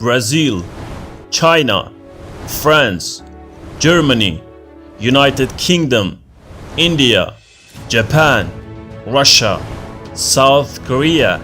Brazil, China, France, Germany, United Kingdom, India, Japan, Russia, South Korea,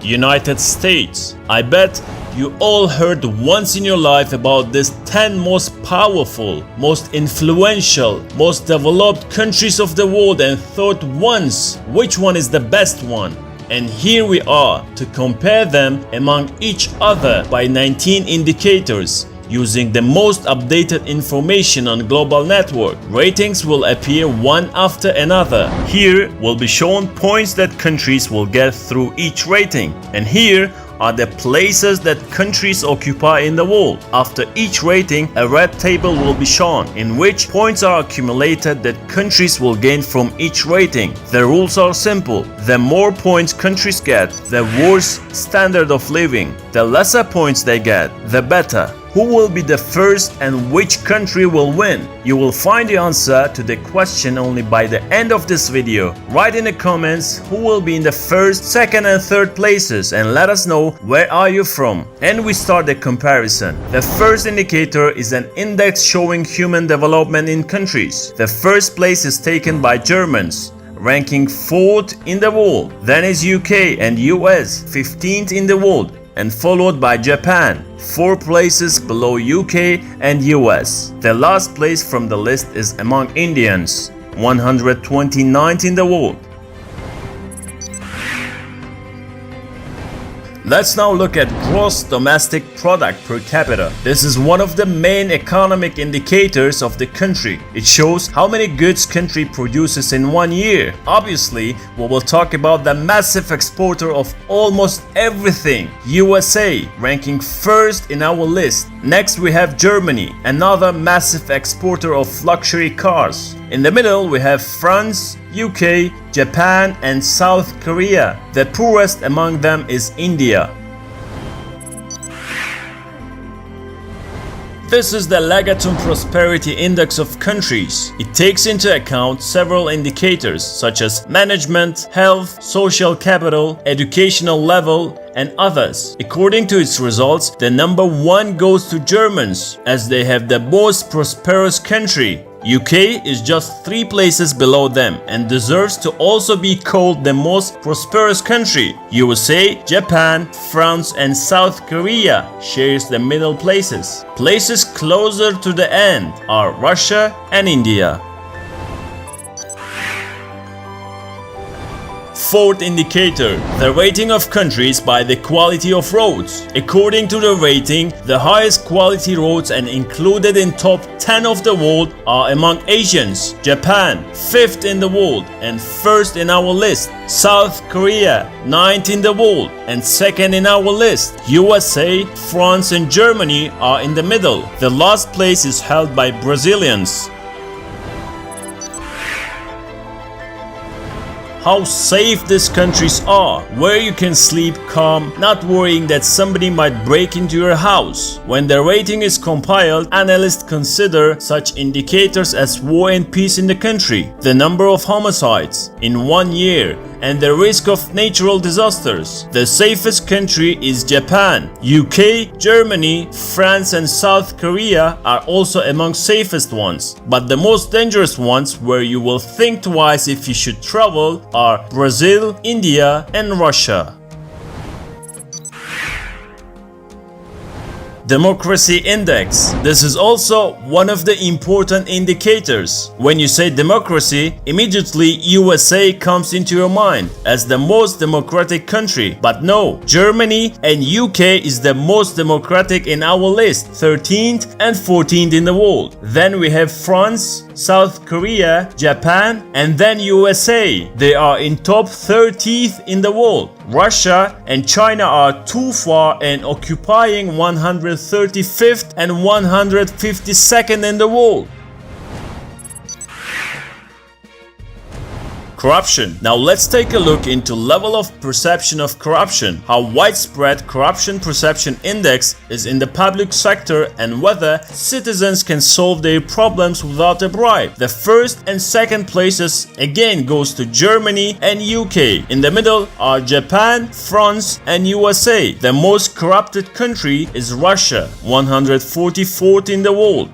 United States. I bet you all heard once in your life about these 10 most powerful, most influential, most developed countries of the world and thought once which one is the best one. And here we are to compare them among each other by 19 indicators. Using the most updated information on global network, ratings will appear one after another. Here will be shown points that countries will get through each rating. And here are the places that countries occupy in the world. After each rating, a red table will be shown, in which points are accumulated that countries will gain from each rating. The rules are simple. The more points countries get, the worse standard of living. The lesser points they get, the better. Who will be the first and which country will win? You will find the answer to the question only by the end of this video. Write in the comments who will be in the first, second and third places and let us know where are you from. And we start the comparison. The first indicator is an index showing human development in countries. The first place is taken by Germans, ranking 4th in the world. Then is UK and US, 15th in the world, and followed by Japan, 4 places below UK and US. The last place from the list is among Indians, 129th in the world. Let's now look at gross domestic product per capita. This is one of the main economic indicators of the country. It shows how many goods country produces in 1 year. Obviously, we will talk about the massive exporter of almost everything, USA, ranking first in our list. Next we have Germany, another massive exporter of luxury cars. In the middle we have France, UK, Japan and South Korea. The poorest among them is India. This is the Legatum Prosperity Index of countries. It takes into account several indicators such as management, health, social capital, educational level, and others. According to its results, the number 1 goes to Germans as they have the most prosperous country. UK is just 3 places below them and deserves to also be called the most prosperous country. USA, Japan, France and South Korea shares the middle places. Places closer to the end are Russia and India. Fourth indicator, the rating of countries by the quality of roads. According to the rating, the highest quality roads and included in top 10 of the world are among Asians. Japan, 5th in the world and 1st in our list. South Korea, 9th in the world and 2nd in our list. USA, France and Germany are in the middle. The last place is held by Brazilians. How safe these countries are, where you can sleep calm, not worrying that somebody might break into your house. When the rating is compiled, analysts consider such indicators as war and peace in the country, the number of homicides in 1 year, and the risk of natural disasters. The safest country is Japan. UK, Germany, France and South Korea are also among safest ones. But the most dangerous ones, where you will think twice if you should travel, are Brazil, India and Russia. Democracy Index. This is also one of the important indicators. When you say democracy, immediately USA comes into your mind as the most democratic country. But no, Germany and UK is the most democratic in our list, 13th and 14th in the world. Then we have France, South Korea, Japan and then USA. They are in top 30th in the world. Russia and China are too far and occupying 135th and 152nd in the world. Corruption. Now let's take a look into level of perception of corruption, how widespread corruption perception index is in the public sector, and whether citizens can solve their problems without a bribe. The first and second places again goes to Germany and UK. In the middle are Japan, France and USA. The most corrupted country is Russia, 144th in the world.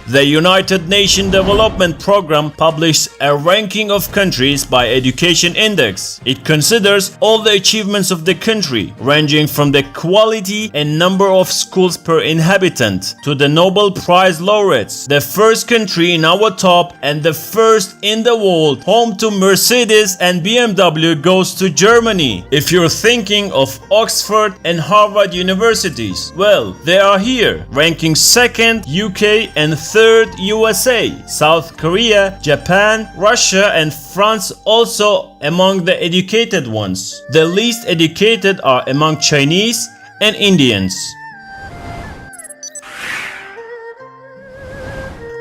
The United Nations Development Program published a ranking of countries by education index. It considers all the achievements of the country, ranging from the quality and number of schools per inhabitant to the Nobel Prize laureates. The first country in our top and the first in the world, home to Mercedes and BMW, goes to Germany. If you're thinking of Oxford and Harvard universities, well, they are here, ranking second UK and third USA, South Korea, Japan, Russia and France also among the educated ones. The least educated are among Chinese and Indians.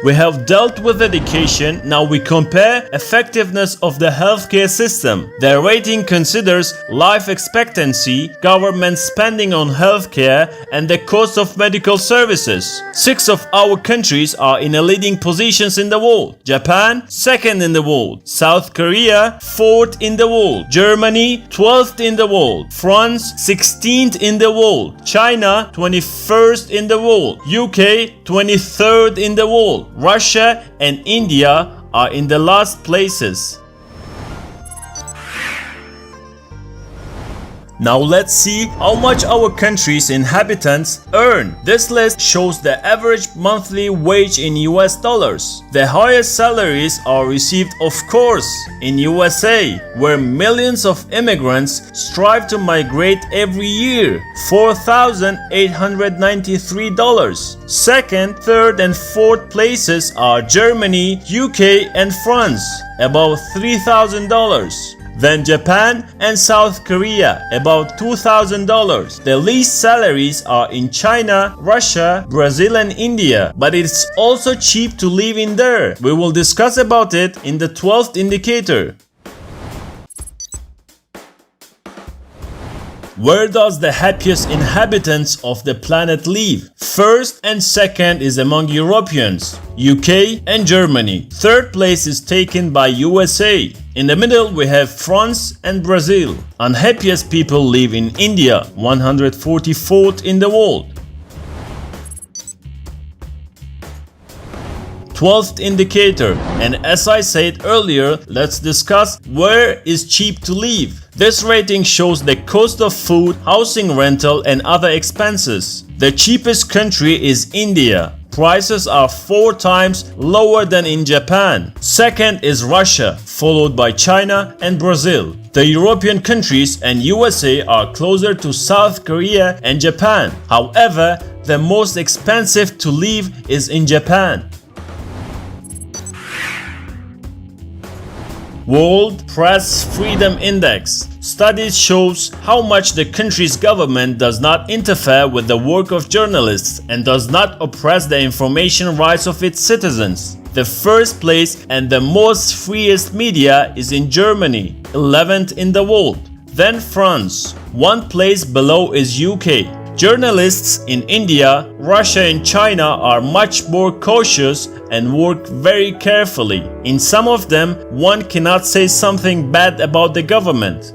We have dealt with education, now we compare effectiveness of the healthcare system. The rating considers life expectancy, government spending on healthcare, and the cost of medical services. 6 of our countries are in a leading positions in the world. Japan, 2nd in the world. South Korea, 4th in the world. Germany, 12th in the world. France, 16th in the world. China, 21st in the world. UK, 23rd in the world. Russia and India are in the last places. Now let's see how much our country's inhabitants earn. This list shows the average monthly wage in US dollars. The highest salaries are received, of course, in USA, where millions of immigrants strive to migrate every year. $4,893. Second, third and fourth places are Germany, UK and France, about $3,000. Then Japan and South Korea, about $2,000. The least salaries are in China, Russia, Brazil and India, but it's also cheap to live in there. We will discuss about it in the 12th indicator. Where does the happiest inhabitants of the planet live? First and second is among Europeans, UK and Germany. Third place is taken by USA. In the middle we have France and Brazil. Unhappiest people live in India, 144th in the world. 12th indicator, and as I said earlier, let's discuss where is cheap to live. This rating shows the cost of food, housing rental and other expenses. The cheapest country is India. Prices are 4 times lower than in Japan. Second is Russia, followed by China and Brazil. The European countries and USA are closer to South Korea and Japan. However, the most expensive to live is in Japan. World Press Freedom Index. Studies shows how much the country's government does not interfere with the work of journalists and does not oppress the information rights of its citizens. The first place and the most freest media is in Germany, 11th in the world. Then France. 1 place below is UK. Journalists in India, Russia and China are much more cautious and work very carefully. In some of them, one cannot say something bad about the government.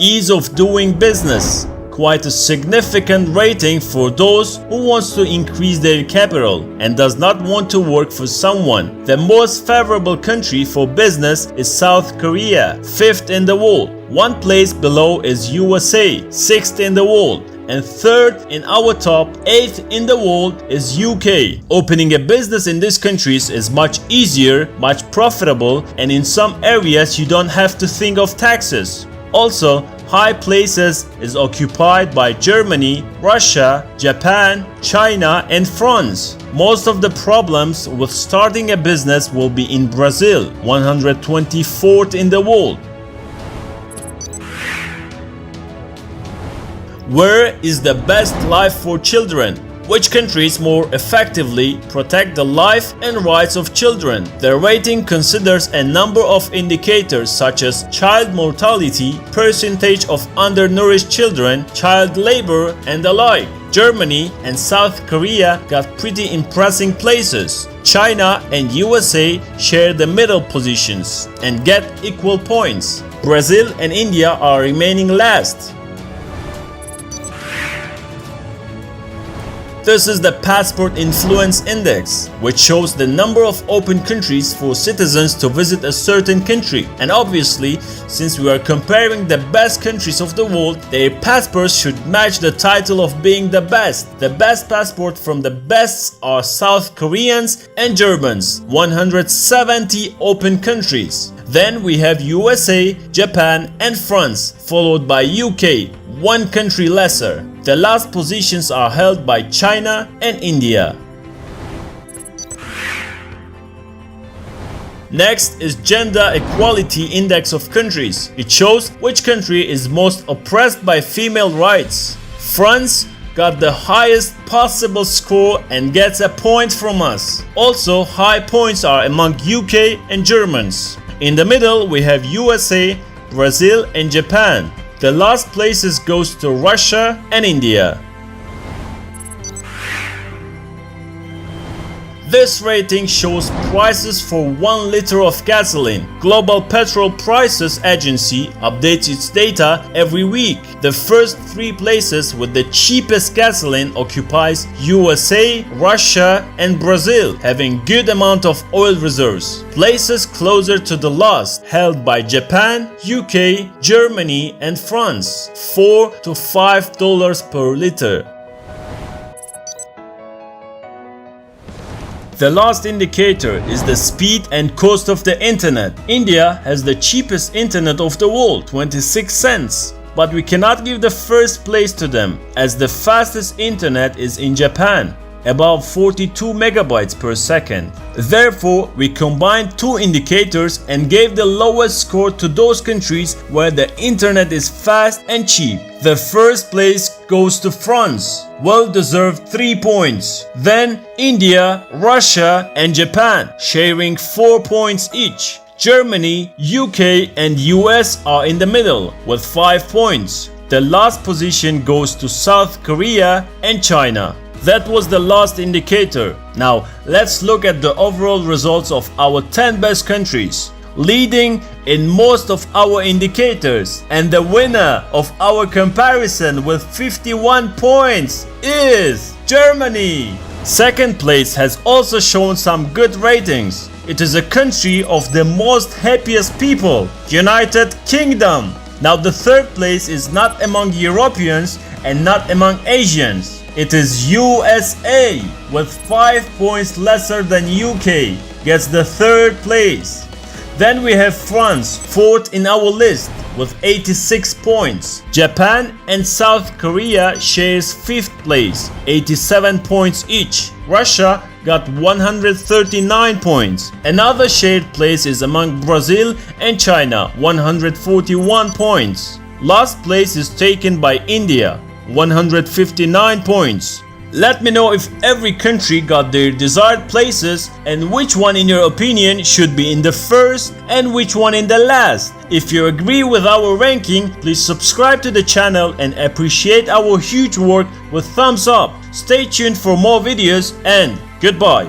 Ease of doing business. Quite a significant rating for those who wants to increase their capital and does not want to work for someone. The most favorable country for business is South Korea, 5th in the world. 1 place below is USA, 6th in the world. And 3rd in our top, 8th in the world is UK. Opening a business in these countries is much easier, much profitable, and in some areas you don't have to think of taxes. Also, high places is occupied by Germany, Russia, Japan, China and France. Most of the problems with starting a business will be in Brazil, 124th in the world. Where is the best life for children? Which countries more effectively protect the life and rights of children? The rating considers a number of indicators such as child mortality, percentage of undernourished children, child labor, and the like. Germany and South Korea got pretty impressive places. China and USA share the middle positions and get equal points. Brazil and India are remaining last. This is the Passport Influence Index, which shows the number of open countries for citizens to visit a certain country. And obviously, since we are comparing the best countries of the world, their passports should match the title of being the best. The best passport from the bests are South Koreans and Germans, 170 open countries. Then we have USA, Japan and France, followed by UK, one country lesser. The last positions are held by China and India. Next is Gender Equality Index of countries. It shows which country is most oppressed by female rights. France got the highest possible score and gets a point from us. Also, high points are among UK and Germans. In the middle we have USA, Brazil and Japan. The last places goes to Russia and India. This rating shows prices for 1 liter of gasoline. Global Petrol Prices Agency updates its data every week. The first 3 places with the cheapest gasoline occupies USA, Russia and Brazil, having good amount of oil reserves. Places closer to the last held by Japan, UK, Germany and France, $4 to $5 per liter. The last indicator is the speed and cost of the internet. India has the cheapest internet of the world, 26 cents. But we cannot give the first place to them, as the fastest internet is in Japan, above 42 megabytes per second. Therefore, we combined 2 indicators and gave the lowest score to those countries where the internet is fast and cheap. The first place goes to France, well-deserved 3 points. Then India, Russia and Japan, sharing 4 points each. Germany, UK and US are in the middle with 5 points. The last position goes to South Korea and China. That was the last indicator. Now let's look at the overall results of our 10 best countries. Leading in most of our indicators and the winner of our comparison with 51 points is Germany. Second place has also shown some good ratings. It is a country of the most happiest people, United Kingdom. Now the third place is not among Europeans and not among Asians. It is USA with 5 points lesser than UK, gets the third place. Then we have France, fourth in our list with 86 points. Japan and South Korea shares 5th place, 87 points each. Russia got 139 points. Another shared place is among Brazil and China, 141 points. Last place is taken by India, 159 points. Let me know if every country got their desired places and which one in your opinion should be in the first and which one in the last. If you agree with our ranking, please subscribe to the channel and appreciate our huge work with thumbs up. Stay tuned for more videos and goodbye.